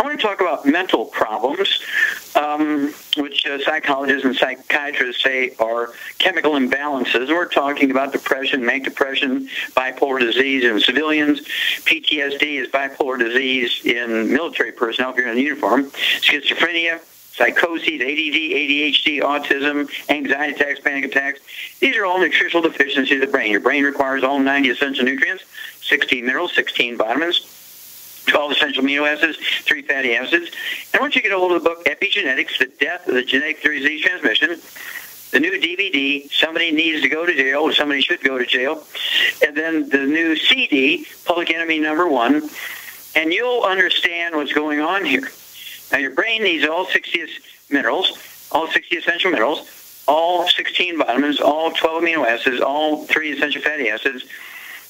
want to talk about mental problems, which psychologists and psychiatrists say are chemical imbalances. We're talking about depression, manic depression, bipolar disease in civilians. PTSD is bipolar disease in military personnel if you're in a uniform. Schizophrenia, psychosis, ADD, ADHD, autism, anxiety attacks, panic attacks. These are all nutritional deficiencies of the brain. Your brain requires all 90 essential nutrients, 16 minerals, 16 vitamins, 12 essential amino acids, 3 fatty acids. And once you get a hold of the book, Epigenetics, The Death of the Genetic Theory of Disease Transmission, the new DVD, Somebody Needs to Go to Jail, or Somebody Should Go to Jail, and then the new CD, Public Enemy #1, and you'll understand what's going on here. Now, your brain needs all 60 minerals, all 60 essential minerals, all 16 vitamins, all 12 amino acids, all 3 essential fatty acids.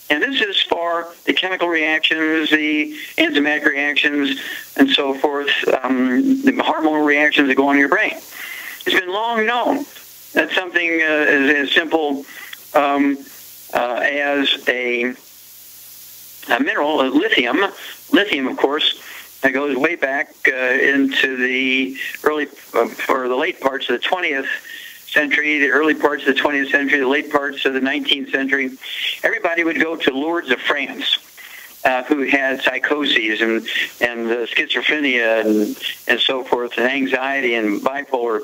And this is for the chemical reactions, the enzymatic reactions, and so forth, the hormonal reactions that go on in your brain. It's been long known that something as simple as a mineral, lithium. Lithium, of course, that goes way back into the early or the late parts of the 20th century, the early parts of the 20th century, the late parts of the 19th century. Everybody would go to Lourdes of France, who had psychoses and schizophrenia and so forth, and anxiety and bipolar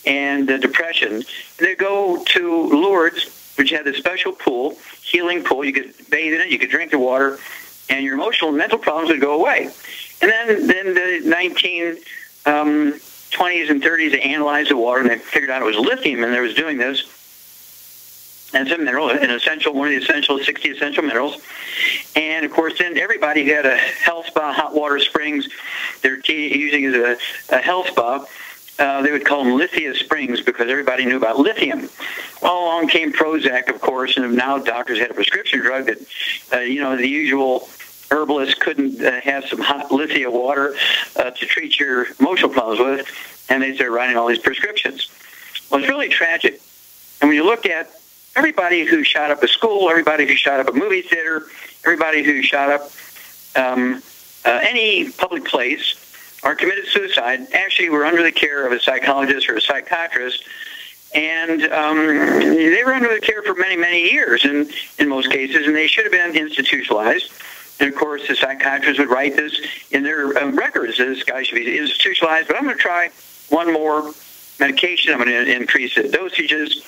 and depression. They'd go to Lourdes, which had a special pool, healing pool. You could bathe in it, you could drink the water, and your emotional and mental problems would go away. And then the 1920s and 30s, they analyzed the water, and they figured out it was lithium, and they was doing this. And it's a mineral, an essential, one of the essential 60 essential minerals. And, of course, then everybody had a health spa, hot water springs. They're using it as a health spa. They would call them Lithia Springs because everybody knew about lithium. Well, along came Prozac, of course, and now doctors had a prescription drug that, the usual herbalists couldn't have some hot lithium water to treat your emotional problems with, and they started writing all these prescriptions. Well, it's really tragic. And when you look at everybody who shot up a school, everybody who shot up a movie theater, everybody who shot up any public place or committed suicide, actually were under the care of a psychologist or a psychiatrist, and they were under the care for many, many years in most cases, and they should have been institutionalized. And, of course, the psychiatrists would write this in their records. This guy should be institutionalized, but I'm going to try one more medication. I'm going to increase the dosages.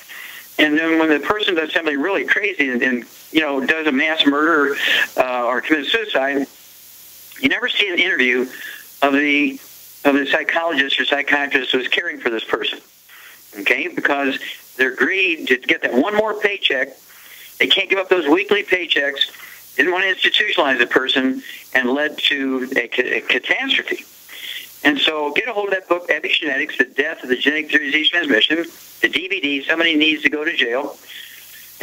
And then when the person does something really crazy and does a mass murder or commits suicide, you never see an interview of the psychologist or psychiatrist who's caring for this person, okay? Because they're greed to get that one more paycheck. They can't give up those weekly paychecks. Didn't want to institutionalize the person, and led to a catastrophe. And so get a hold of that book, Epigenetics, The Death of the Genetic Theory of Disease Transmission, the DVD, Somebody Needs to Go to Jail,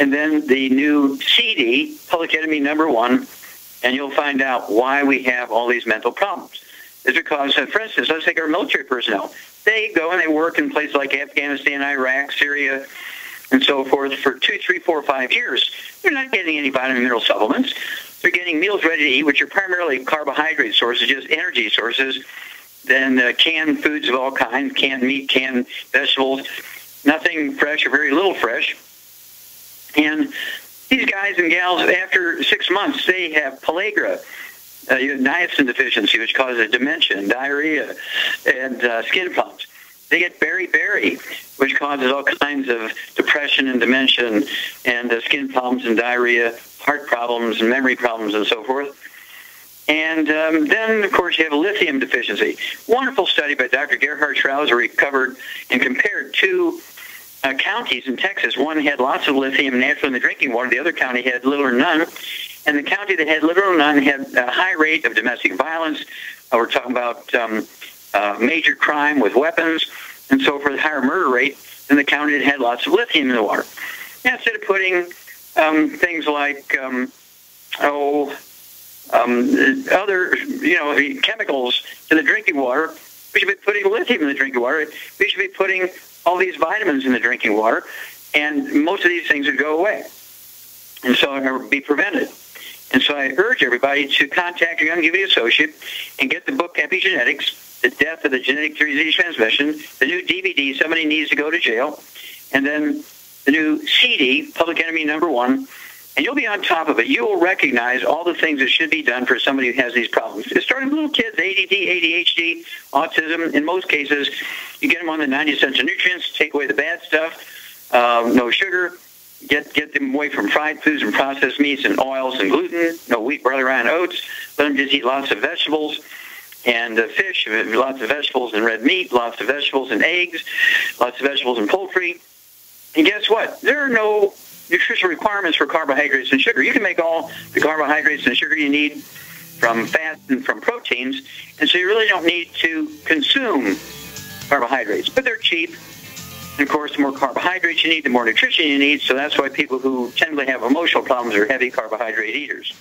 and then the new CD, Public Enemy #1, and you'll find out why we have all these mental problems. It's because, for instance, let's take our military personnel. They go and they work in places like Afghanistan, Iraq, Syria, and so forth for 2, 3, 4, 5 years. They're not getting any vitamin mineral supplements. They're getting meals ready to eat, which are primarily carbohydrate sources, just energy sources, then canned foods of all kinds, canned meat, canned vegetables, nothing fresh or very little fresh. And these guys and gals, after 6 months, they have pellagra, niacin deficiency, which causes dementia and diarrhea and skin problems. They get beriberi, which causes all kinds of depression and dementia and skin problems and diarrhea, heart problems and memory problems and so forth. And then, of course, you have a lithium deficiency. Wonderful study by Dr. Gerhard Schrauzer. He covered and compared 2 counties in Texas. One had lots of lithium naturally in the drinking water. The other county had little or none. And the county that had little or none had a high rate of domestic violence. We're talking about major crime with weapons and so forth, higher murder rate than the county that had lots of lithium in the water. Now, instead of putting things like other chemicals in the drinking water, we should be putting lithium in the drinking water. We should be putting all these vitamins in the drinking water, and most of these things would go away, and so it would be prevented. And so I urge everybody to contact your Youngevity associate and get the book Epigenetics, The Death of the Genetic Disease Transmission, the new DVD, Somebody Needs to Go to Jail, and then the new CD, Public Enemy #1, and you'll be on top of it. You will recognize all the things that should be done for somebody who has these problems. It's starting with little kids, ADD, ADHD, autism. In most cases, you get them on the 90 essential nutrients, take away the bad stuff, no sugar, get them away from fried foods and processed meats and oils and gluten, no wheat, barley, rye, and oats. Let them just eat lots of vegetables and fish, lots of vegetables and red meat, lots of vegetables and eggs, lots of vegetables and poultry. And guess what? There are no nutritional requirements for carbohydrates and sugar. You can make all the carbohydrates and sugar you need from fat and from proteins, and so you really don't need to consume carbohydrates. But they're cheap. And of course, the more carbohydrates you need, the more nutrition you need, so that's why people who tend to have emotional problems are heavy carbohydrate eaters.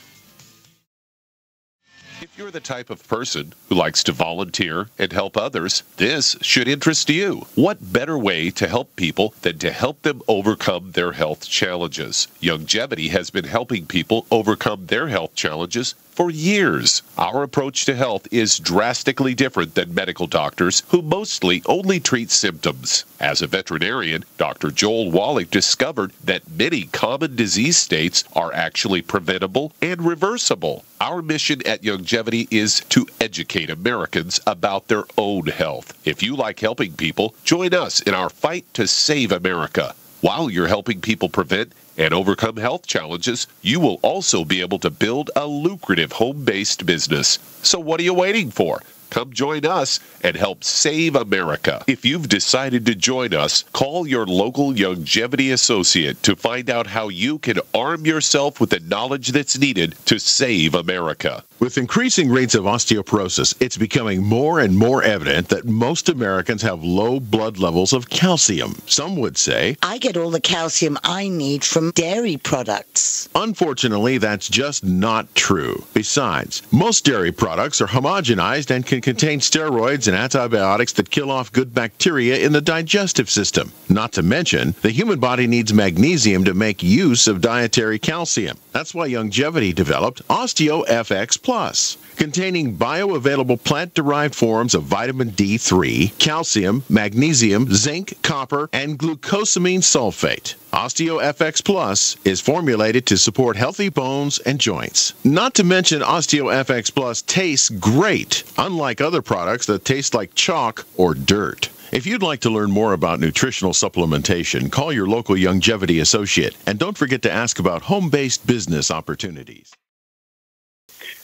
If you're the type of person who likes to volunteer and help others, this should interest you. What better way to help people than to help them overcome their health challenges? Youngevity has been helping people overcome their health challenges for years. Our approach to health is drastically different than medical doctors who mostly only treat symptoms. As a veterinarian, Dr. Joel Wallach discovered that many common disease states are actually preventable and reversible. Our mission at Youngevity is to educate Americans about their own health. If you like helping people, join us in our fight to save America. While you're helping people prevent and overcome health challenges, you will also be able to build a lucrative home-based business. So what are you waiting for? Come join us and help save America. If you've decided to join us, call your local Youngevity associate to find out how you can arm yourself with the knowledge that's needed to save America. With increasing rates of osteoporosis, it's becoming more and more evident that most Americans have low blood levels of calcium. Some would say, I get all the calcium I need from dairy products. Unfortunately, that's just not true. Besides, most dairy products are homogenized and can contain steroids and antibiotics that kill off good bacteria in the digestive system. Not to mention, the human body needs magnesium to make use of dietary calcium. That's why Youngevity developed OsteoFX Plus, containing bioavailable plant-derived forms of vitamin D3, calcium, magnesium, zinc, copper, and glucosamine sulfate. OsteoFX Plus is formulated to support healthy bones and joints. Not to mention, OsteoFX Plus tastes great, unlike other products that taste like chalk or dirt. If you'd like to learn more about nutritional supplementation, call your local Youngevity associate, and don't forget to ask about home-based business opportunities.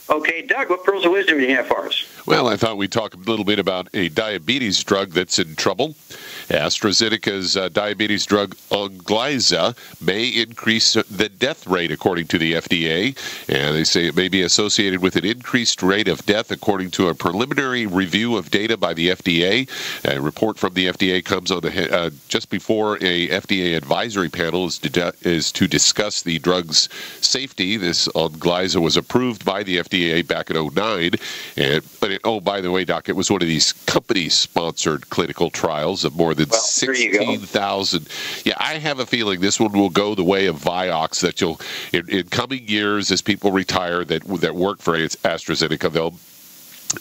Okay, Doug, what pearls of wisdom do you have for us? Well, I thought we'd talk a little bit about a diabetes drug that's in trouble. AstraZeneca's diabetes drug Onglyza may increase the death rate, according to the FDA. And they say it may be associated with an increased rate of death, according to a preliminary review of data by the FDA. A report from the FDA comes on just before a FDA advisory panel is to discuss the drug's safety. This Onglyza was approved by the FDA back in 2009. Oh, by the way, Doc, it was one of these company-sponsored clinical trials of more than 16,000. Yeah, I have a feeling this one will go the way of Vioxx, that you'll, in coming years, as people retire that work for AstraZeneca, they'll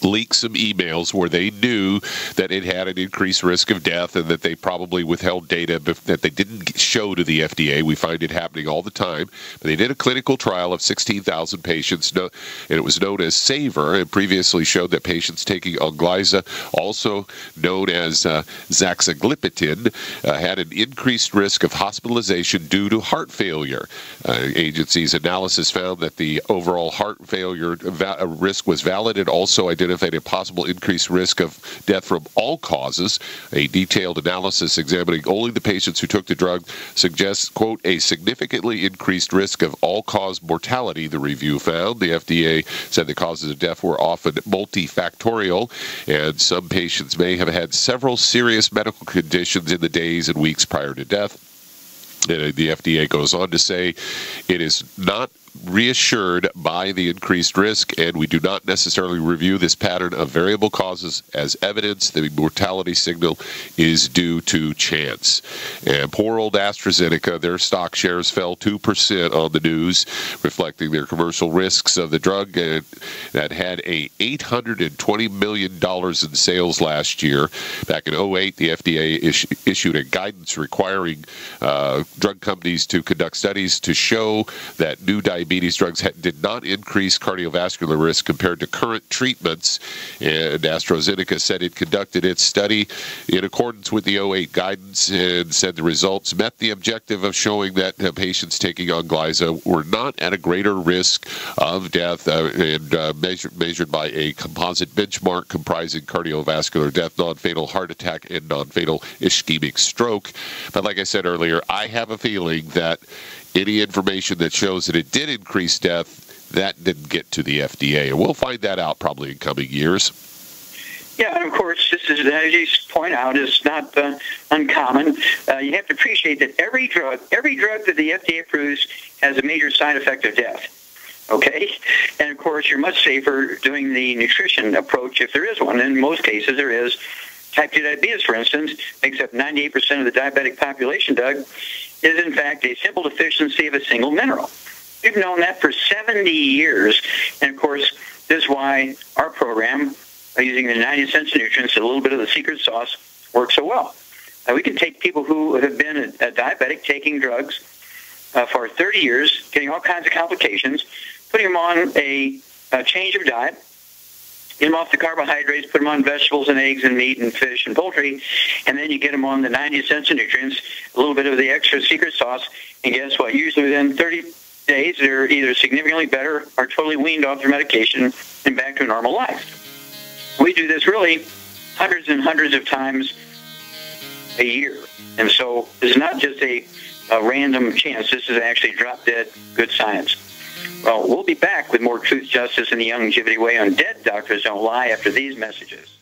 leak some emails where they knew that it had an increased risk of death and that they probably withheld data that they didn't show to the FDA. We find it happening all the time. But they did a clinical trial of 16,000 patients, and it was known as SAVOR, and previously showed that patients taking Onglyza, also known as Zaxagliptin, had an increased risk of hospitalization due to heart failure. Agency's analysis found that the overall heart failure risk was valid, and also identified a possible increased risk of death from all causes. A detailed analysis examining only the patients who took the drug suggests, quote, a significantly increased risk of all-cause mortality, the review found. The FDA said the causes of death were often multifactorial, and some patients may have had several serious medical conditions in the days and weeks prior to death. The FDA goes on to say it is not reassured by the increased risk, and we do not necessarily review this pattern of variable causes as evidence. The mortality signal is due to chance. And poor old AstraZeneca, their stock shares fell 2% on the news, reflecting their commercial risks of the drug that had a $820 million in sales last year. Back in 2008, the FDA issued a guidance requiring drug companies to conduct studies to show that new diabetes drugs did not increase cardiovascular risk compared to current treatments. And AstraZeneca said it conducted its study in accordance with the 2008 guidance and said the results met the objective of showing that patients taking Onglyza were not at a greater risk of death measured by a composite benchmark comprising cardiovascular death, non-fatal heart attack, and non-fatal ischemic stroke. But like I said earlier, I have a feeling that any information that shows that it did increase death, that didn't get to the FDA. And we'll find that out probably in coming years. Yeah, and of course, this is, as you point out, is not uncommon. You have to appreciate that every drug that the FDA approves has a major side effect of death. Okay? And of course, you're much safer doing the nutrition approach if there is one. In most cases, there is. Type 2 diabetes, for instance, makes up 98% of the diabetic population, Doug, is in fact a simple deficiency of a single mineral. We've known that for 70 years. And of course, this is why our program, using the 90 essential nutrients, a little bit of the secret sauce, works so well. We can take people who have been a diabetic taking drugs for 30 years, getting all kinds of complications, putting them on a change of diet, get them off the carbohydrates, put them on vegetables and eggs and meat and fish and poultry, and then you get them on the 90 essential nutrients, a little bit of the extra secret sauce, and guess what? Usually within 30 days, they're either significantly better or totally weaned off their medication and back to a normal life. We do this really hundreds and hundreds of times a year. And so it's not just a random chance. This is actually drop-dead good science. Well, we'll be back with more Truth, Justice, and the Youngevity Way on Dead Doctors Don't Lie after these messages.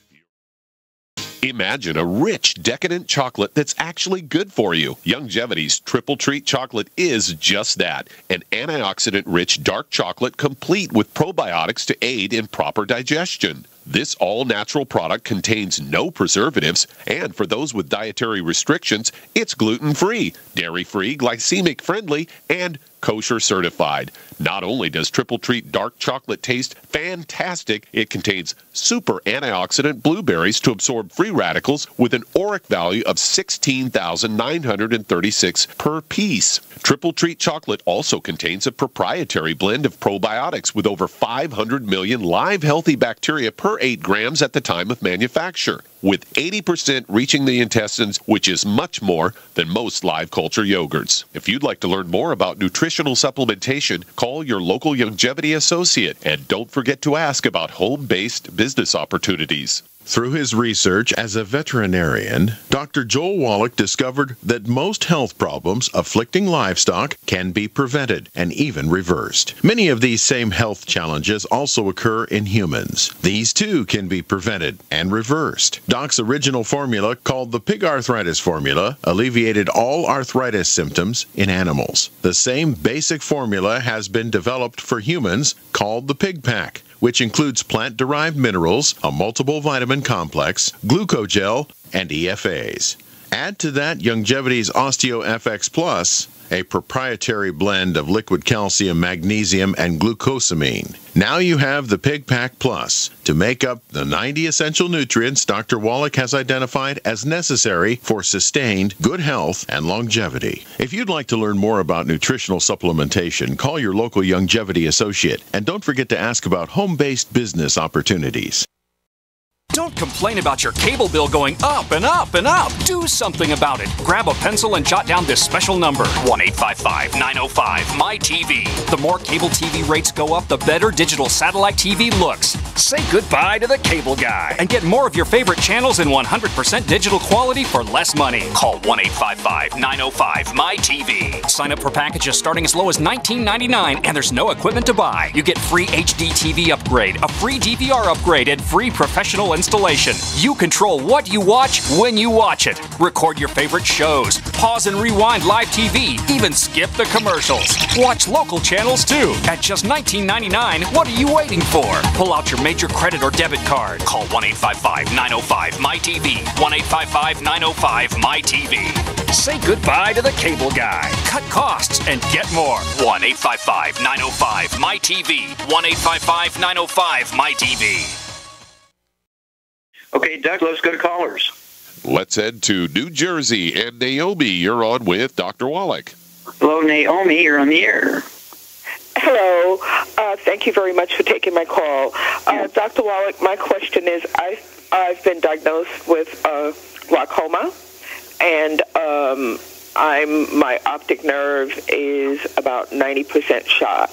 Imagine a rich, decadent chocolate that's actually good for you. Youngevity's Triple Treat chocolate is just that, an antioxidant-rich dark chocolate complete with probiotics to aid in proper digestion. This all-natural product contains no preservatives, and for those with dietary restrictions, it's gluten-free, dairy-free, glycemic-friendly, and kosher certified. Not only does Triple Treat dark chocolate taste fantastic, it contains super antioxidant blueberries to absorb free radicals with an ORAC value of 16,936 per piece. Triple Treat chocolate also contains a proprietary blend of probiotics with over 500 million live healthy bacteria per 8 grams at the time of manufacture, with 80% reaching the intestines, which is much more than most live culture yogurts. If you'd like to learn more about nutritional supplementation, call your local Youngevity associate, and don't forget to ask about home-based business opportunities. Through his research as a veterinarian, Dr. Joel Wallach discovered that most health problems afflicting livestock can be prevented and even reversed. Many of these same health challenges also occur in humans. These too can be prevented and reversed. Doc's original formula, called the Pig Arthritis Formula, alleviated all arthritis symptoms in animals. The same basic formula has been developed for humans, called the Pig Pack, which includes plant-derived minerals, a multiple vitamin complex, glucogel, and EFAs. Add to that Youngevity's OsteoFX Plus, a proprietary blend of liquid calcium, magnesium, and glucosamine. Now you have the Pig Pack Plus to make up the 90 essential nutrients Dr. Wallach has identified as necessary for sustained good health and longevity. If you'd like to learn more about nutritional supplementation, call your local Youngevity associate, and don't forget to ask about home-based business opportunities. Don't complain about your cable bill going up and up and up. Do something about it. Grab a pencil and jot down this special number, 1-855-905-MY-TV. The more cable TV rates go up, the better digital satellite TV looks. Say goodbye to the cable guy and get more of your favorite channels in 100% digital quality for less money. Call 1-855-905-MY-TV. Sign up for packages starting as low as $19.99, and there's no equipment to buy. You get free HD TV upgrade, a free DVR upgrade, and free professional installation. installation. You control what you watch when you watch it. Record your favorite shows. Pause and rewind live TV. Even skip the commercials. Watch local channels too. At just $19.99, what are you waiting for? Pull out your major credit or debit card. Call 1-855-905-MyTV. 1-855-905-MyTV. Say goodbye to the cable guy. Cut costs and get more. 1-855-905-MyTV. 1-855-905-MyTV. Okay, Doug, let's go to callers. Let's head to New Jersey. And Naomi, you're on with Dr. Wallach. Hello, Naomi. You're on the air. Hello. Thank you very much for taking my call. Dr. Wallach, my question is, I've been diagnosed with glaucoma, and my optic nerve is about 90% shot.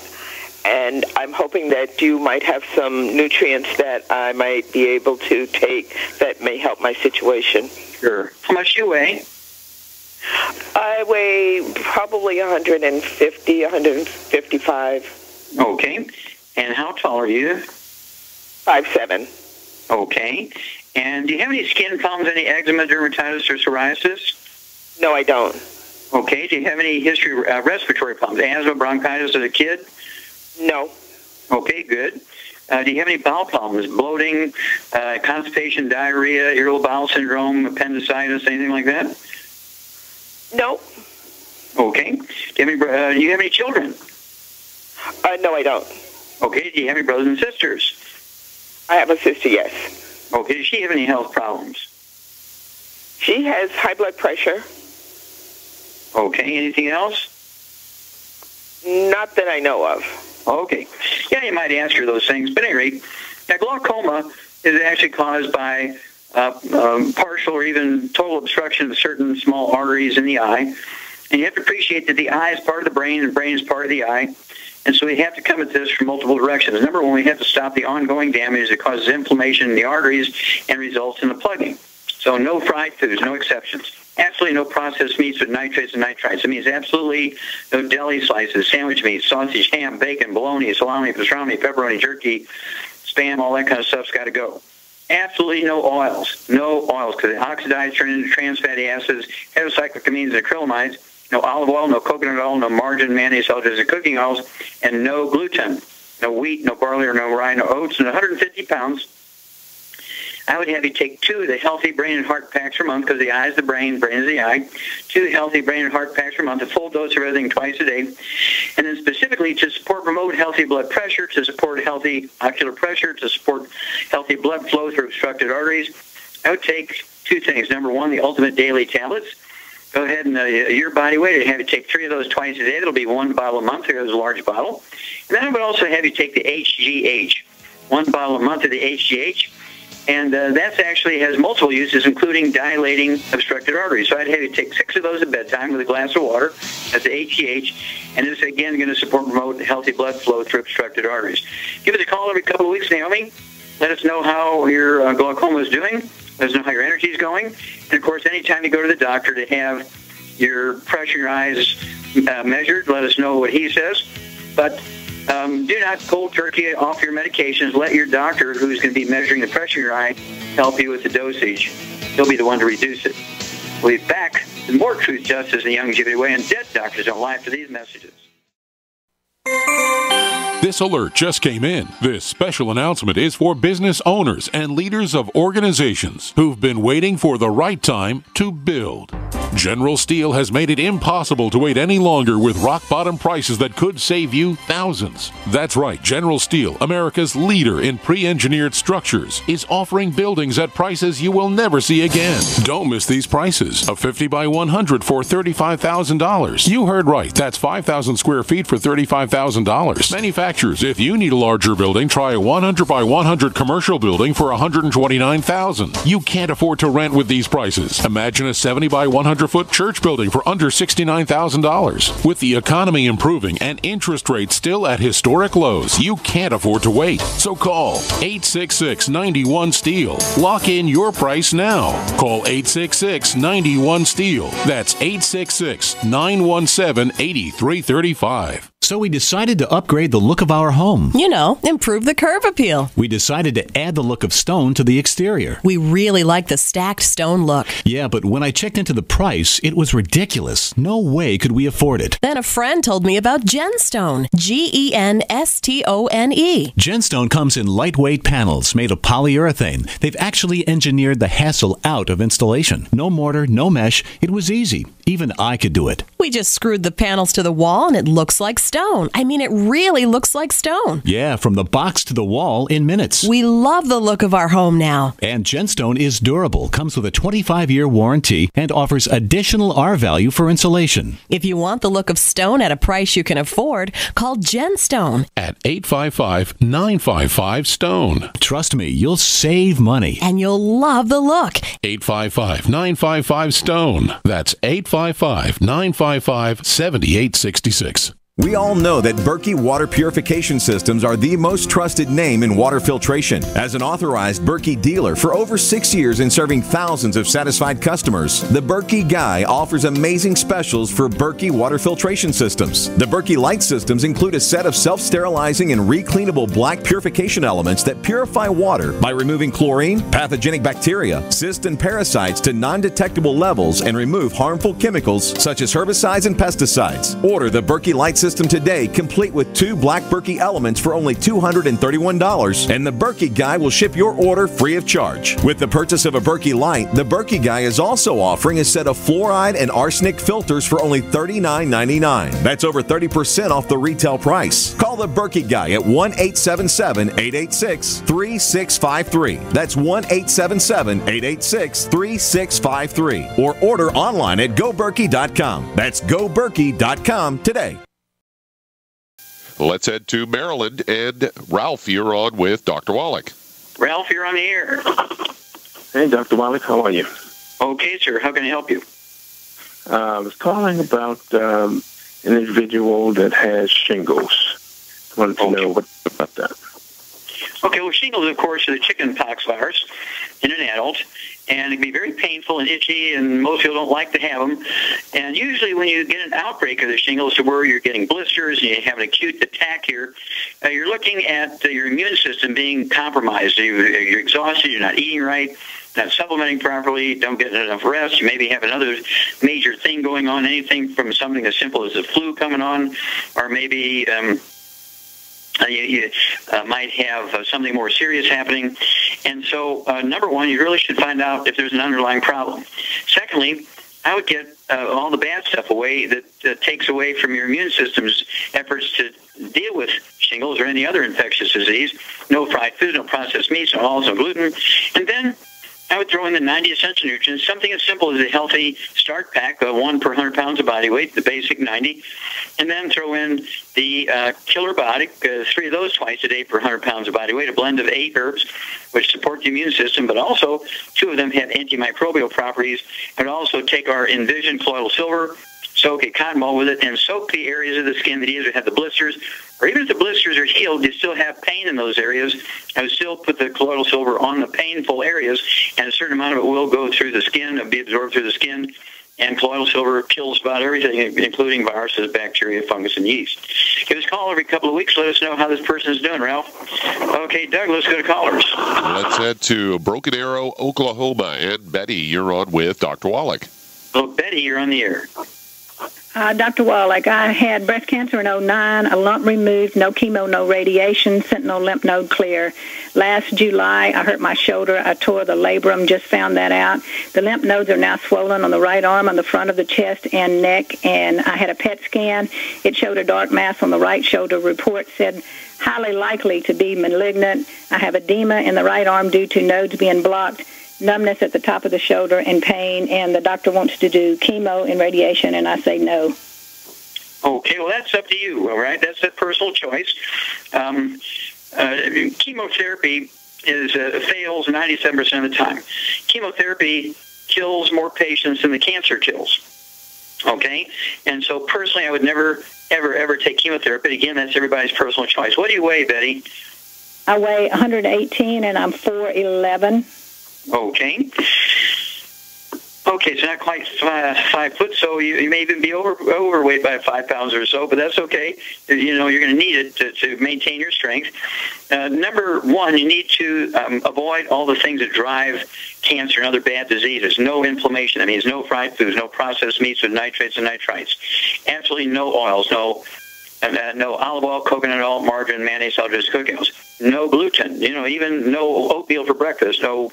And I'm hoping that you might have some nutrients that I might be able to take that may help my situation. Sure. How much do you weigh? I weigh probably 150, 155. Okay. And how tall are you? 5'7". Okay. And do you have any skin problems, any eczema, dermatitis, or psoriasis? No, I don't. Okay. Do you have any history of respiratory problems, asthma, bronchitis as a kid? No. Okay, good. Do you have any bowel problems, bloating, constipation, diarrhea, irritable bowel syndrome, appendicitis, anything like that? No. Okay. Do you have any children? No, I don't. Okay. Do you have any brothers and sisters? I have a sister, yes. Okay. Does she have any health problems? She has high blood pressure. Okay. Anything else? Not that I know of. Okay. Yeah, you might ask her those things. But at any rate, now glaucoma is actually caused by partial or even total obstruction of certain small arteries in the eye. And you have to appreciate that the eye is part of the brain and the brain is part of the eye. And so we have to come at this from multiple directions. Number one, we have to stop the ongoing damage that causes inflammation in the arteries and results in the plugging. So no fried foods, no exceptions. Absolutely no processed meats with nitrates and nitrites. It means absolutely no deli slices, sandwich meats, sausage, ham, bacon, bologna, salami, pastrami, pepperoni, jerky, Spam, all that kind of stuff's got to go. Absolutely no oils. No oils, because they oxidize, turn into trans fatty acids, heterocycloamines, and acrylamides. No olive oil, no coconut oil, no margarine, mayonnaise, salt, cooking oils, and no gluten. No wheat, no barley, or no rye, no oats, and 150 pounds. I would have you take 2 of the healthy brain and heart packs per month, because the eye is the brain is the eye. 2 healthy brain and heart packs per month, a full dose of everything twice a day. And then specifically to support, promote healthy blood pressure, to support healthy ocular pressure, to support healthy blood flow through obstructed arteries, I would take 2 things. Number 1, the Ultimate Daily Tablets. Go ahead and your body weight, I'd have you take 3 of those twice a day. That'll be 1 bottle a month. There's a large bottle. And then I would also have you take the HGH, 1 bottle a month of the HGH. And that actually has multiple uses, including dilating obstructed arteries. So I'd have you take 6 of those at bedtime with a glass of water. That's the HGH. And this, again, going to support and promote healthy blood flow through obstructed arteries. Give us a call every couple of weeks, Naomi. Let us know how your glaucoma is doing. Let us know how your energy is going. And, of course, anytime you go to the doctor to have your pressure in your eyes measured, let us know what he says. But do not cold turkey off your medications. Let your doctor, who's going to be measuring the pressure in your eye, help you with the dosage. He'll be the one to reduce it. We'll be back with more Truth, Justice, and the Youngevity Way, and Dead Doctors Don't Lie after these messages. This alert just came in. This special announcement is for business owners and leaders of organizations who've been waiting for the right time to build. General Steel has made it impossible to wait any longer with rock-bottom prices that could save you thousands. That's right, General Steel, America's leader in pre-engineered structures, is offering buildings at prices you will never see again. Don't miss these prices. A 50 by 100 for $35,000. You heard right, that's 5,000 square feet for $35,000. Manufacturers, if you need a larger building, try a 100 by 100 commercial building for $129,000. You can't afford to rent with these prices. Imagine a 70 by 100-foot church building for under $69,000. With the economy improving and interest rates still at historic lows, you can't afford to wait. So call 866-91-STEEL. Lock in your price now. Call 866-91-STEEL. That's 866-917-8335. So we decided to upgrade the look of our home. You know, improve the curb appeal. We decided to add the look of stone to the exterior. We really like the stacked stone look. Yeah, but when I checked into the price, it was ridiculous. No way could we afford it. Then a friend told me about Genstone. Genstone. Genstone comes in lightweight panels made of polyurethane. They've actually engineered the hassle out of installation. No mortar, no mesh. It was easy. Even I could do it. We just screwed the panels to the wall and it looks like stone. I mean, it really looks like stone. Yeah, from the box to the wall in minutes. We love the look of our home now. And Genstone is durable, comes with a 25-year warranty, and offers additional R value for insulation. If you want the look of stone at a price you can afford, call Genstone at 855-955-STONE. Trust me, you'll save money. And you'll love the look. 855-955-STONE. That's 855-955-7866. We all know that Berkey Water Purification Systems are the most trusted name in water filtration. As an authorized Berkey dealer for over 6 years and serving thousands of satisfied customers, the Berkey Guy offers amazing specials for Berkey water filtration systems. The Berkey Light systems include a set of self-sterilizing and recleanable black purification elements that purify water by removing chlorine, pathogenic bacteria, cysts, and parasites to non-detectable levels and remove harmful chemicals such as herbicides and pesticides. Order the Berkey Light system today, complete with 2 black Berkey elements for only $231, and the Berkey Guy will ship your order free of charge. With the purchase of a Berkey Light, the Berkey Guy is also offering a set of fluoride and arsenic filters for only $39.99. That's over 30% off the retail price. Call the Berkey Guy at 1-877-886-3653. That's 1-877-886-3653. Or order online at goberkey.com. That's goberkey.com today. Let's head to Maryland, and Ralph, you're on with Dr. Wallach. Ralph, you're on the air. Hey, Dr. Wallach, how are you? Okay, sir. How can I help you? I was calling about an individual that has shingles. I wanted to know what about that. Okay, well, shingles, of course, is a chicken pox virus in an adult, and it can be very painful and itchy, and most people don't like to have them. And usually when you get an outbreak of the shingles to where you're getting blisters and you have an acute attack here, you're looking at your immune system being compromised. You're exhausted, you're not eating right, not supplementing properly, don't get enough rest. You maybe have another major thing going on, anything from something as simple as the flu coming on, or maybe you might have something more serious happening. And so, number one, you really should find out if there's an underlying problem. Secondly, I would get all the bad stuff away that takes away from your immune system's efforts to deal with shingles or any other infectious disease. No fried food, no processed meats, no oils, no gluten. And then I would throw in the 90 essential nutrients, something as simple as a healthy start pack, 1 per 100 pounds of body weight, the basic 90, and then throw in the Killer Biotic, 3 of those twice a day per 100 pounds of body weight, a blend of 8 herbs which support the immune system, but also 2 of them have antimicrobial properties, and also take our Envision colloidal silver, soak a cotton ball with it, and soak the areas of the skin that either have the blisters, or even if the blisters are healed, you still have pain in those areas. I would still put the colloidal silver on the painful areas, and a certain amount of it will go through the skin, be absorbed through the skin, and colloidal silver kills about everything, including viruses, bacteria, fungus, and yeast. Give us a call every couple of weeks. Let us know how this person is doing, Ralph. Okay, Doug, let's go to callers. Let's head to Broken Arrow, Oklahoma, and Betty, you're on with Dr. Wallach. Well, Betty, you're on the air. Dr. Wallach, I had breast cancer in 2009, a lump removed, no chemo, no radiation, sentinel lymph node clear. Last July, I hurt my shoulder. I tore the labrum, just found that out. The lymph nodes are now swollen on the right arm, on the front of the chest and neck, and I had a PET scan. It showed a dark mass on the right shoulder. Report said highly likely to be malignant. I have edema in the right arm due to nodes being blocked, numbness at the top of the shoulder, and pain, and the doctor wants to do chemo and radiation, and I say no. Okay, well, that's up to you, all right? That's a personal choice. Chemotherapy fails 97% of the time. Chemotherapy kills more patients than the cancer kills, okay? And so personally, I would never, ever take chemotherapy. But again, that's everybody's personal choice. What do you weigh, Betty? I weigh 118, and I'm 4'11". Okay. Okay, so not quite 5 foot, so you may even be overweight by 5 pounds or so, but that's okay. You know, you're going to need it to maintain your strength. Number one, you need to avoid all the things that drive cancer and other bad diseases. No inflammation. That means no fried foods, no processed meats with nitrates and nitrites. Absolutely no oils, no olive oil, coconut oil, margarine, mayonnaise, all just cooking oils. No gluten. You know, even no oatmeal for breakfast. No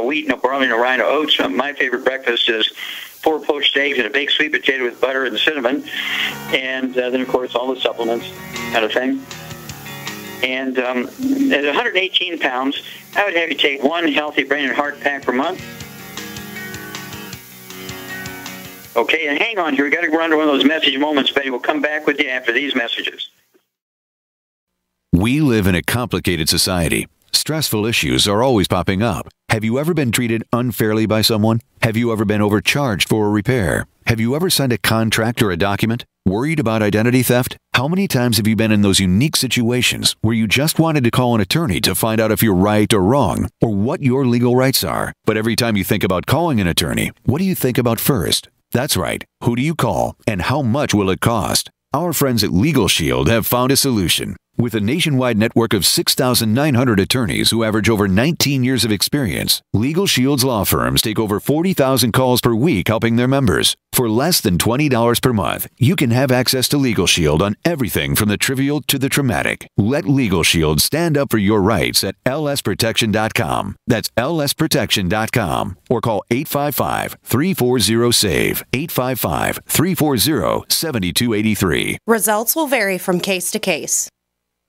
wheat, no barley, no rye, no oats. My favorite breakfast is 4 poached eggs and a baked sweet potato with butter and cinnamon. And then, of course, all the supplements kind of thing. And at 118 pounds, I would have you take 1 healthy brain and heart pack per month. Okay, and hang on here. We've got to run to one of those message moments, Betty. We'll come back with you after these messages. We live in a complicated society. Stressful issues are always popping up. Have you ever been treated unfairly by someone? Have you ever been overcharged for a repair? Have you ever signed a contract or a document? Worried about identity theft? How many times have you been in those unique situations where you just wanted to call an attorney to find out if you're right or wrong, or what your legal rights are? But every time you think about calling an attorney, what do you think about first? That's right. Who do you call, and how much will it cost? Our friends at Legal Shield have found a solution. With a nationwide network of 6,900 attorneys who average over 19 years of experience, Legal Shield's law firms take over 40,000 calls per week helping their members. For less than $20 per month, you can have access to Legal Shield on everything from the trivial to the traumatic. Let Legal Shield stand up for your rights at lsprotection.com. That's lsprotection.com. Or call 855-340-SAVE, 855-340-7283. Results will vary from case to case.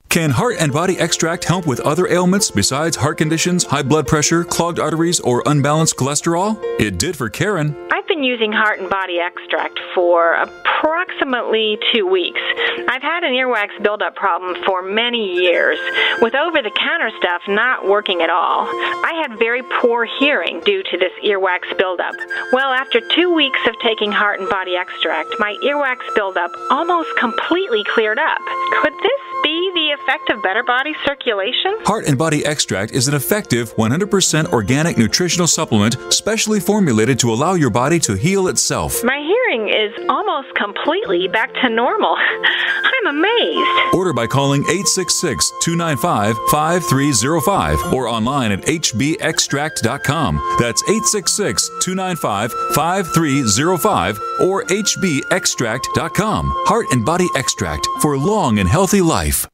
Can Heart and Body Extract help with other ailments besides heart conditions, high blood pressure, clogged arteries, or unbalanced cholesterol? It did for Karen. I've been using Heart and Body Extract for approximately 2 weeks. I've had an earwax buildup problem for many years, with over-the-counter stuff not working at all. I had very poor hearing due to this earwax buildup. Well, after 2 weeks of taking Heart and Body Extract, my earwax buildup almost completely cleared up. Could this be the effect of better body circulation? Heart and Body Extract is an effective 100% organic nutritional supplement specially formulated to allow your body to heal itself. My hearing is almost completely back to normal. I'm amazed. Order by calling 866-295-5305 or online at hbextract.com. That's 866-295-5305 or hbextract.com. Heart and Body Extract for long and healthy life.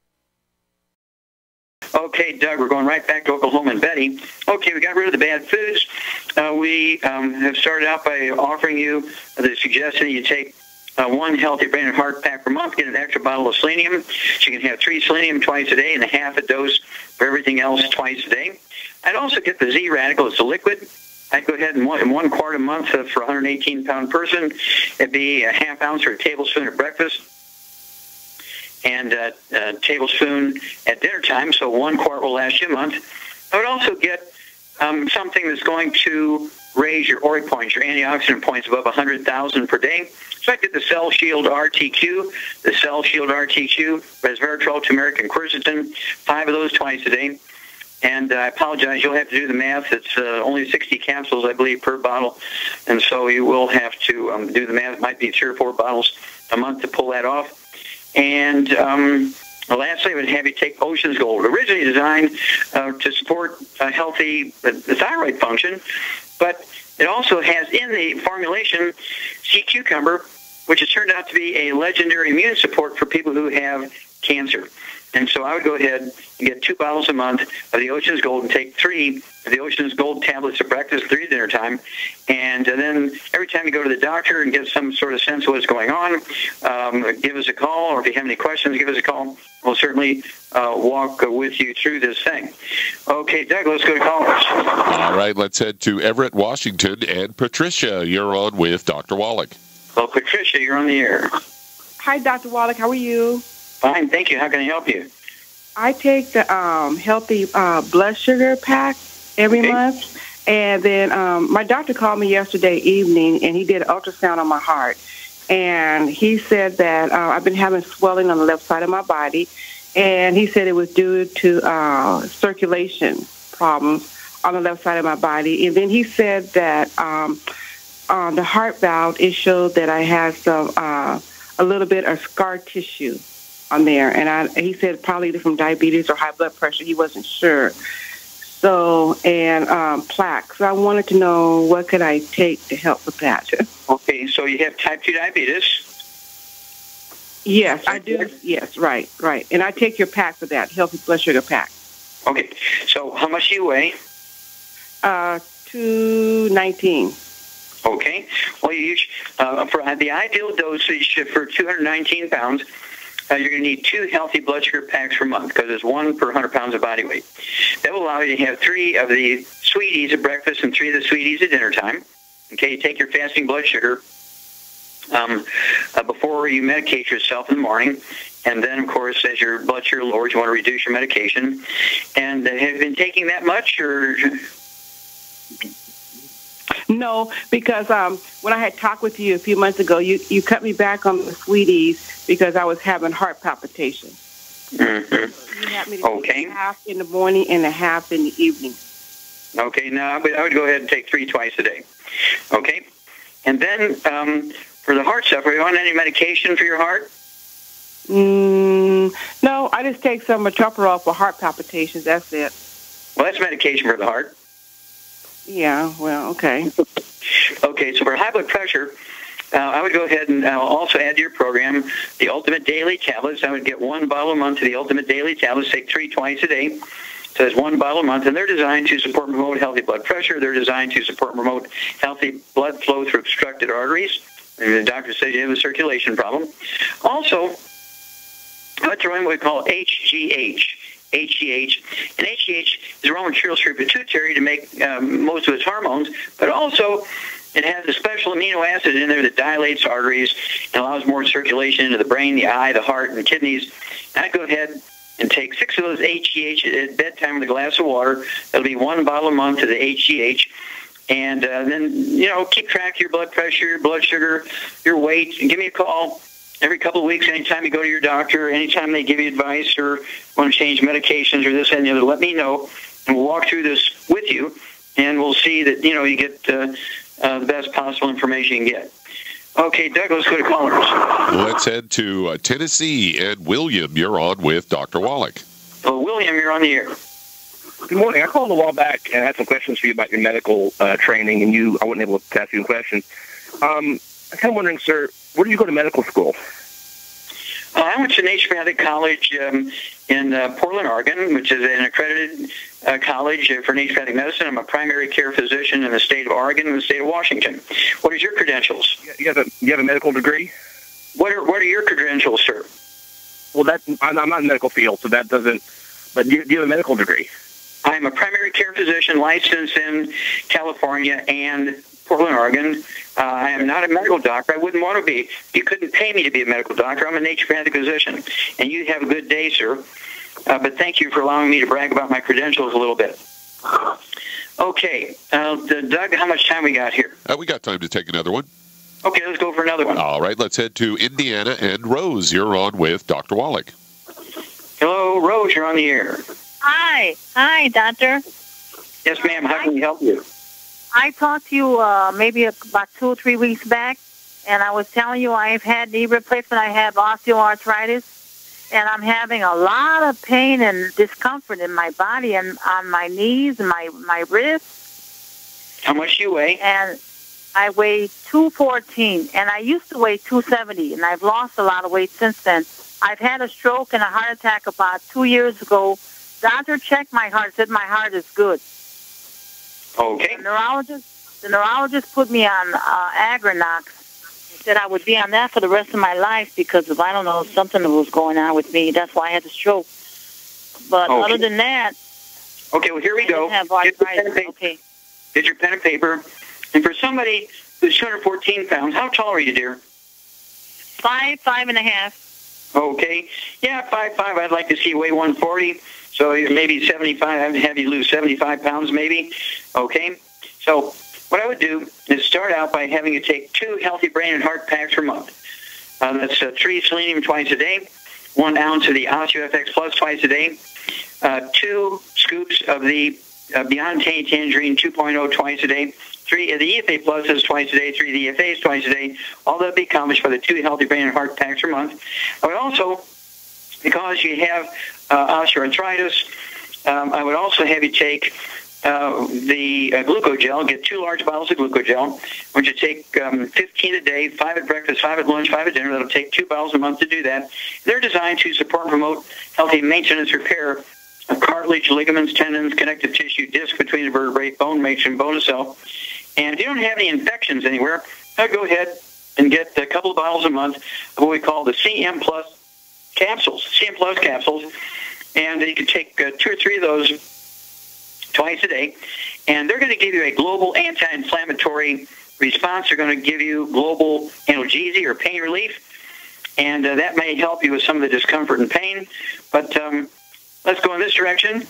Okay, Doug, we're going right back to Oklahoma and Betty. Okay, we got rid of the bad foods. We have started out by offering you the suggestion you take 1 healthy brain and heart pack per month, get an extra bottle of selenium. So you can have 3 selenium twice a day and a half a dose for everything else twice a day. I'd also get the Z-Radical. It's a liquid. I'd go ahead and 1 quart a month for a 118-pound person. It'd be a half ounce or a tablespoon at breakfast and a tablespoon at dinner time, so 1 quart will last you a month. I would also get something that's going to raise your ORAC points, your antioxidant points above 100,000 per day. So I get the Cell Shield RTQ, the Cell Shield RTQ, resveratrol, turmeric, and quercetin, 5 of those twice a day. And I apologize, you'll have to do the math. It's only 60 capsules, I believe, per bottle. And so you will have to do the math. It might be 3 or 4 bottles a month to pull that off. And lastly, I would have you take Ocean's Gold, originally designed to support a healthy thyroid function, but it also has in the formulation sea cucumber, which has turned out to be a legendary immune support for people who have cancer. And so I would go ahead and get 2 bottles a month of the Ocean's Gold and take 3 of the Ocean's Gold tablets at breakfast, 3 at dinner time. And then every time you go to the doctor and get some sort of sense of what's going on, give us a call, or if you have any questions, give us a call. We'll certainly walk with you through this thing. Okay, Doug, let's go to callers. All right, let's head to Everett, Washington. And Patricia, you're on with Dr. Wallach. Well, Patricia, you're on the air. Hi, Dr. Wallach. How are you? Fine, thank you. How can I help you? I take the healthy blood sugar pack every month. And then my doctor called me yesterday evening, and he did an ultrasound on my heart. And he said that I've been having swelling on the left side of my body. And he said it was due to circulation problems on the left side of my body. And then he said that on the heart valve, it showed that I had some a little bit of scar tissue on there, and he said probably from diabetes or high blood pressure. He wasn't sure. So, and plaque. So I wanted to know what could I take to help with that. Okay, so you have type 2 diabetes. Yes, I do. Yes, right. And I take your pack for that, healthy blood sugar pack. Okay, so how much do you weigh? 219. Okay, well, for the ideal dosage for 219 pounds, you're going to need 2 healthy blood sugar packs per month because it's 1 per 100 pounds of body weight. That will allow you to have 3 of the sweeties at breakfast and 3 of the sweeties at dinner time. Okay, you take your fasting blood sugar before you medicate yourself in the morning. And then, of course, as your blood sugar lowers, you want to reduce your medication. And have you been taking that much, or? No, because when I had talked with you a few months ago, you cut me back on the sweeties because I was having heart palpitations. Mm-hmm. You had me to take half in the morning and a half in the evening. Okay, now I would go ahead and take 3 twice a day. Okay? And then for the heart stuff, are you on any medication for your heart? No, I just take some metoprolol for heart palpitations. That's it. Well, that's medication for the heart. Yeah, well, okay. Okay, so for high blood pressure, I would go ahead and also add to your program the Ultimate Daily Tablets. I would get 1 bottle a month of the Ultimate Daily Tablets, take 3 twice a day. So that's 1 bottle a month, and they're designed to support and promote healthy blood pressure. They're designed to support and promote healthy blood flow through obstructed arteries. The doctor says you have a circulation problem. Also, I would throw in what we call HGH. HGH. And HGH is raw materials for your pituitary to make most of its hormones, but also it has a special amino acid in there that dilates arteries and allows more circulation into the brain, the eye, the heart, and the kidneys. And I'd go ahead and take 6 of those HGH at bedtime with a glass of water. That'll be 1 bottle a month of the HGH. And then, keep track of your blood pressure, your blood sugar, your weight, and give me a call every couple of weeks, anytime you go to your doctor, anytime they give you advice or want to change medications or this and the other, let me know, and we'll walk through this with you, and we'll see that, you get the best possible information you can get. Okay, Doug, let's go to callers. Let's head to Tennessee. And William, you're on with Dr. Wallach. Well, William, you're on the air. Good morning. I called a while back and had some questions for you about your medical training, and I wasn't able to ask you questions. I'm kind of wondering, sir, where do you go to medical school? I went to Naturopathic College in Portland, Oregon, which is an accredited college for naturopathic medicine. I'm a primary care physician in the state of Oregon and the state of Washington. What is your credentials? You have a medical degree? What are your credentials, sir? Well, I'm not in the medical field, so that doesn't. But do you have a medical degree? I'm a primary care physician licensed in California and Portland, Oregon. I am not a medical doctor. I wouldn't want to be. You couldn't pay me to be a medical doctor. I'm a naturopathic physician. And you have a good day, sir. But thank you for allowing me to brag about my credentials a little bit. Okay. Doug, how much time we got here? We got time to take another one. Okay, let's go for another one. All right, let's head to Indiana. And Rose, you're on with Dr. Wallach. Hello, Rose, you're on the air. Hi, doctor. Yes, ma'am. How can we help you? I talked to you maybe about 2 or 3 weeks back, and I was telling you I've had knee replacement. I have osteoarthritis, and I'm having a lot of pain and discomfort in my body and on my knees and my wrists. How much do you weigh? And I weigh 214, and I used to weigh 270, and I've lost a lot of weight since then. I've had a stroke and a heart attack about 2 years ago. Doctor checked my heart, said my heart is good. Okay. The neurologist put me on Agrinox. He said I would be on that for the rest of my life because of, I don't know, something that was going on with me. That's why I had the stroke. But other than that... Okay, well, here we go. Okay. Get your pen and paper. And for somebody who's 214 pounds, how tall are you, dear? 5'5.5". Okay. Yeah, 5'5". I'd like to see you weigh 140. So maybe 75. I'd have you lose 75 pounds maybe. Okay. So what I would do is start out by having you take 2 healthy brain and heart packs per month. That's 3 selenium twice a day, 1 ounce of the OsteoFX Plus twice a day, 2 scoops of the Beyond Tangerine 2.0 twice a day. 3 the EFA Plus is twice a day. 3 the EFAs twice a day. All that will be accomplished by the 2 Healthy Brain and Heart Packs per month. I would also, because you have osteoarthritis, I would also have you take the Glucogel. Get 2 large bottles of Glucogel, which you take 15 a day, 5 at breakfast, 5 at lunch, 5 at dinner. That'll take 2 bottles a month to do that. They're designed to support and promote healthy maintenance repair of cartilage, ligaments, tendons, connective tissue, disc between the vertebrae, bone matrix, and bone cell. And if you don't have any infections anywhere, go ahead and get a couple of bottles a month of what we call the CM Plus capsules. CM Plus capsules. And you can take 2 or 3 of those twice a day. And they're going to give you a global anti-inflammatory response. They're going to give you global analgesia or pain relief. And that may help you with some of the discomfort and pain. But let's go in this direction.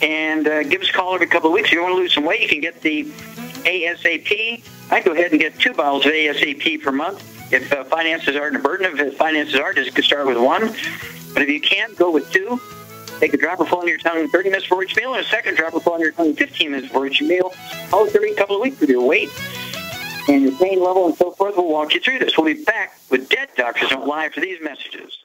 And give us a call every couple of weeks. If you want to lose some weight, you can get the ASAP. I'd go ahead and get 2 bottles of ASAP per month. If finances aren't a burden, if finances are, just start with 1. But if you can't, go with 2. Take a dropper full on your tongue 30 minutes before each meal, and a second dropper full on your tongue 15 minutes before each meal. Always every couple of weeks with your weight and your pain level and so forth. We'll walk you through this. We'll be back with Dead Doctors Don't Lie for these messages.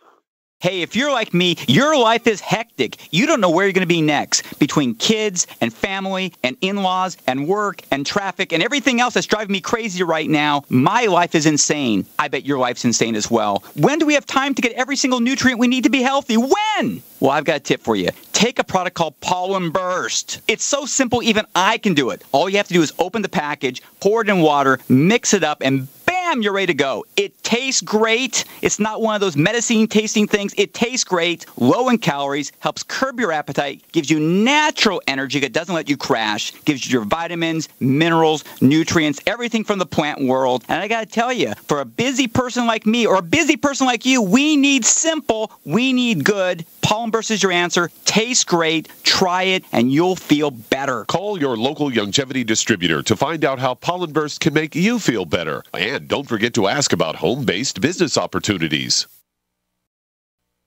Hey, if you're like me, your life is hectic. You don't know where you're going to be next. Between kids and family and in-laws and work and traffic and everything else that's driving me crazy right now, my life is insane. I bet your life's insane as well. When do we have time to get every single nutrient we need to be healthy? When? Well, I've got a tip for you. Take a product called Pollen Burst. It's so simple, even I can do it. All you have to do is open the package, pour it in water, mix it up, and bam, you're ready to go. It tastes great. It's not one of those medicine tasting things. It tastes great, low in calories, helps curb your appetite, gives you natural energy that doesn't let you crash, gives you your vitamins, minerals, nutrients, everything from the plant world. And I got to tell you, for a busy person like me or a busy person like you, we need simple, we need good. Pollen Burst is your answer. Tastes great. Try it, and you'll feel better. Call your local longevity distributor to find out how Pollen Burst can make you feel better. And don't forget to ask about home-based business opportunities.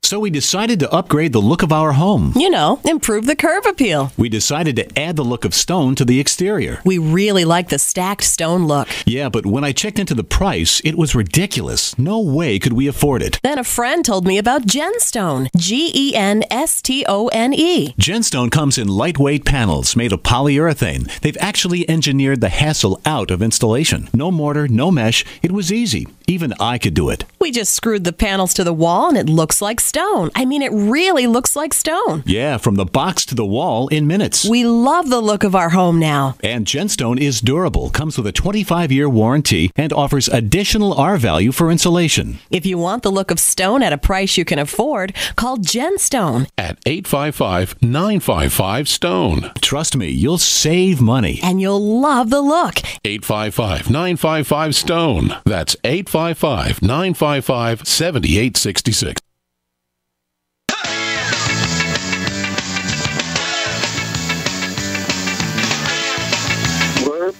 So we decided to upgrade the look of our home. You know, improve the curb appeal. We decided to add the look of stone to the exterior. We really like the stacked stone look. Yeah, but when I checked into the price, it was ridiculous. No way could we afford it. Then a friend told me about Genstone. Genstone. Genstone comes in lightweight panels made of polyurethane. They've actually engineered the hassle out of installation. No mortar, no mesh. It was easy. Even I could do it. We just screwed the panels to the wall and it looks like stone. I mean, it really looks like stone. Yeah, from the box to the wall in minutes. We love the look of our home now. And Genstone is durable, comes with a 25-year warranty, and offers additional R-value for insulation. If you want the look of stone at a price you can afford, call Genstone at 855-955-STONE. Trust me, you'll save money. And you'll love the look. 855-955-STONE. That's 855-955-7866.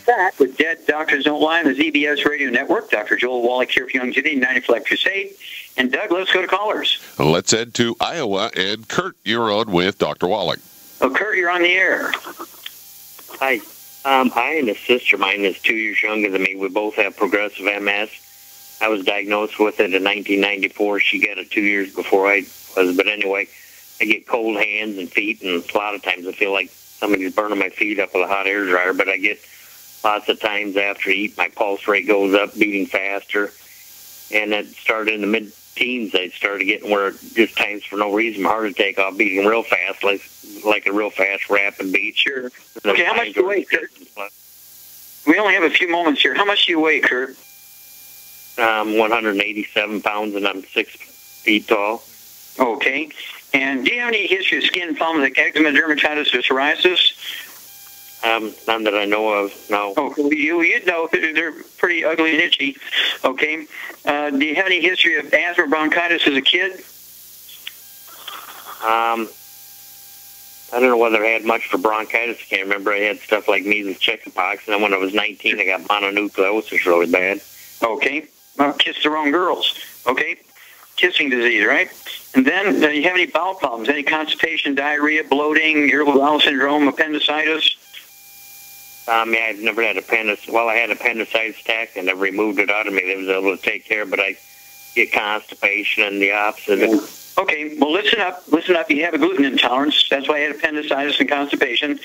Back with Dead Doctors Don't Lie on the ZBS Radio Network. Dr. Joel Wallach here for Youngevity, 90 Flat Crusade. And Doug, let's go to callers. Let's head to Iowa. And Kurt, you're on with Dr. Wallach. Oh, Kurt, you're on the air. Hi. I and a sister of mine is 2 years younger than me. We both have progressive MS. I was diagnosed with it in 1994. She got it 2 years before I was. But anyway, I get cold hands and feet, and a lot of times I feel like somebody's burning my feet up with a hot air dryer. But I get lots of times after I eat, my pulse rate goes up, beating faster. And it started in the mid-teens. I started getting where just times for no reason, my heart attack, I'll beating real fast, like a real fast rapid beat. Sure. Okay, how much do you weigh, Kurt? We only have a few moments here. How much do you weigh, Kurt? 187 pounds, and I'm 6 feet tall. Okay. And do you have any history of skin problems like eczema, dermatitis, or psoriasis? None that I know of, no. Oh, you'd know. They're pretty ugly and itchy. Okay. Do you have any history of asthma, bronchitis as a kid? I don't know whether I had much for bronchitis. I can't remember. I had stuff like measles, chickenpox, and then when I was 19, I got mononucleosis really bad. Okay. Well, kissed the wrong girls. Okay. Kissing disease, right? And then, do you have any bowel problems? Any constipation, diarrhea, bloating, irritable bowel syndrome, appendicitis? I've never had appendicitis. Well, I had appendicitis attack, and they removed it out of me. They was able to take care, but I get constipation and the opposite. Okay, well, listen up. You have a gluten intolerance. That's why I had appendicitis and constipation.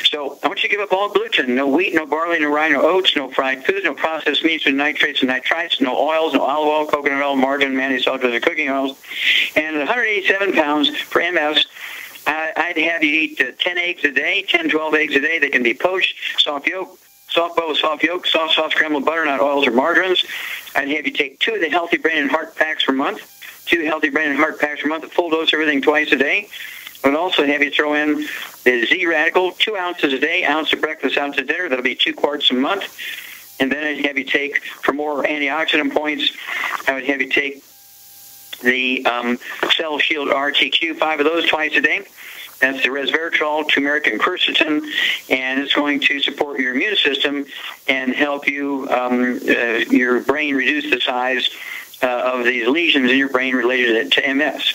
So I want you to give up all gluten. No wheat, no barley, no rye, no oats, no fried foods, no processed meats with nitrates and nitrites, no oils, no olive oil, coconut oil, margarine, mayonnaise, salt, and cooking oils. And 187 pounds for MS. I'd have you eat 10 eggs a day, 10, 12 eggs a day. They can be poached, soft yolk, soft boiled, soft yolk, soft scrambled butter, not oils or margarines. I'd have you take 2 of the Healthy Brain and Heart packs per month, 2 of the Healthy Brain and Heart packs per month, a full dose of everything twice a day. I'd also have you throw in the Z-Radical, 2 ounces a day, ounce of breakfast, ounce of dinner. That'll be 2 quarts a month. And then I'd have you take, for more antioxidant points, I would have you take the Cell Shield RTQ, 5 of those twice a day. That's the resveratrol, turmeric, and quercetin, and it's going to support your immune system and help you, your brain reduce the size of these lesions in your brain related to MS.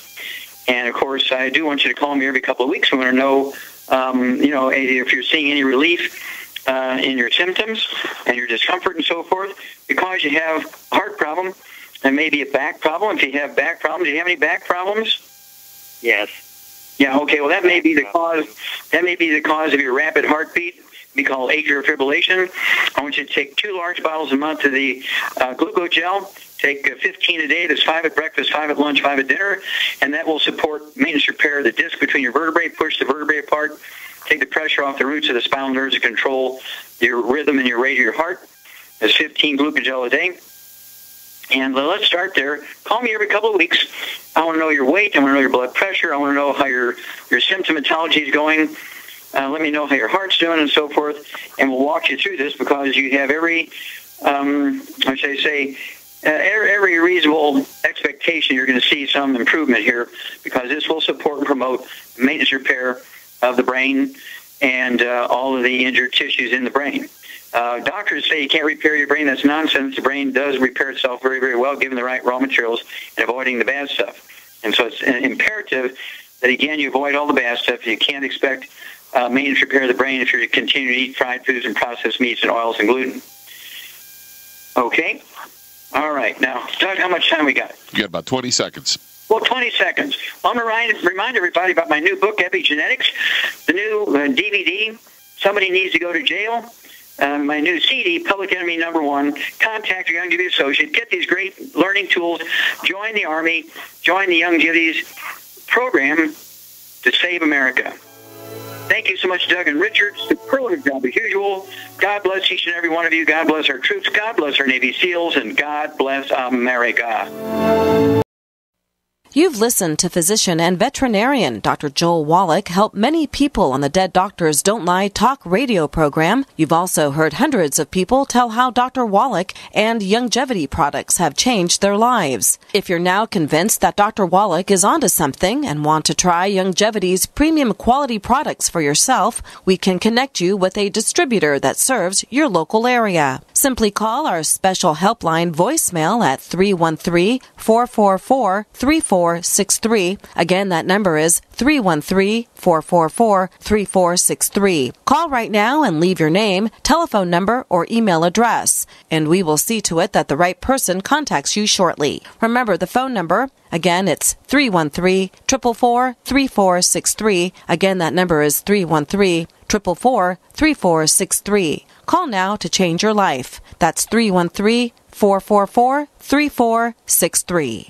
And, of course, I do want you to call me every couple of weeks. I want to know, if you're seeing any relief in your symptoms and your discomfort and so forth, because you have a heart problem and maybe a back problem. If you have back problems, do you have any back problems? Yes. Yeah, okay, well, that may be the cause. That may be the cause of your rapid heartbeat. We call atrial fibrillation. I want you to take 2 large bottles a month of the glucogel. Take 15 a day. There's 5 at breakfast, 5 at lunch, 5 at dinner, and that will support maintenance repair of the disc between your vertebrae, push the vertebrae apart, take the pressure off the roots of the spinal nerves to control your rhythm and your rate of your heart. There's 15 glucogel a day. And let's start there. Call me every couple of weeks. I want to know your weight. I want to know your blood pressure. I want to know how your symptomatology is going. Let me know how your heart's doing and so forth. And we'll walk you through this because you have every reasonable expectation you're going to see some improvement here because this will support and promote maintenance repair of the brain and all of the injured tissues in the brain. Doctors say you can't repair your brain. That's nonsense. The brain does repair itself very, very well given the right raw materials and avoiding the bad stuff. And so it's imperative that, again, you avoid all the bad stuff. You can't expect maintenance repair of the brain if you're to continue to eat fried foods and processed meats and oils and gluten. Okay? All right. Now, Doug, how much time we got? You got about 20 seconds. Well, 20 seconds. I'm going to remind everybody about my new book, Epigenetics, the new DVD, Somebody Needs to Go to Jail, my new CD, Public Enemy #1, contact your Youngevity associate, get these great learning tools, join the Army, join the Youngevity's program to save America. Thank you so much, Doug and Richard. Superlative job as usual. God bless each and every one of you. God bless our troops. God bless our Navy SEALs. And God bless America. You've listened to physician and veterinarian Dr. Joel Wallach help many people on the Dead Doctors Don't Lie talk radio program. You've also heard hundreds of people tell how Dr. Wallach and Youngevity products have changed their lives. If you're now convinced that Dr. Wallach is onto something and want to try Youngevity's premium quality products for yourself, we can connect you with a distributor that serves your local area. Simply call our special helpline voicemail at 313-444-3463. Again, that number is 313-444-3463. Call right now and leave your name, telephone number, or email address, and we will see to it that the right person contacts you shortly. Remember the phone number. Again, it's 313-444-3463. Again, that number is 313-444-3463. Call now to change your life. That's 313-444-3463.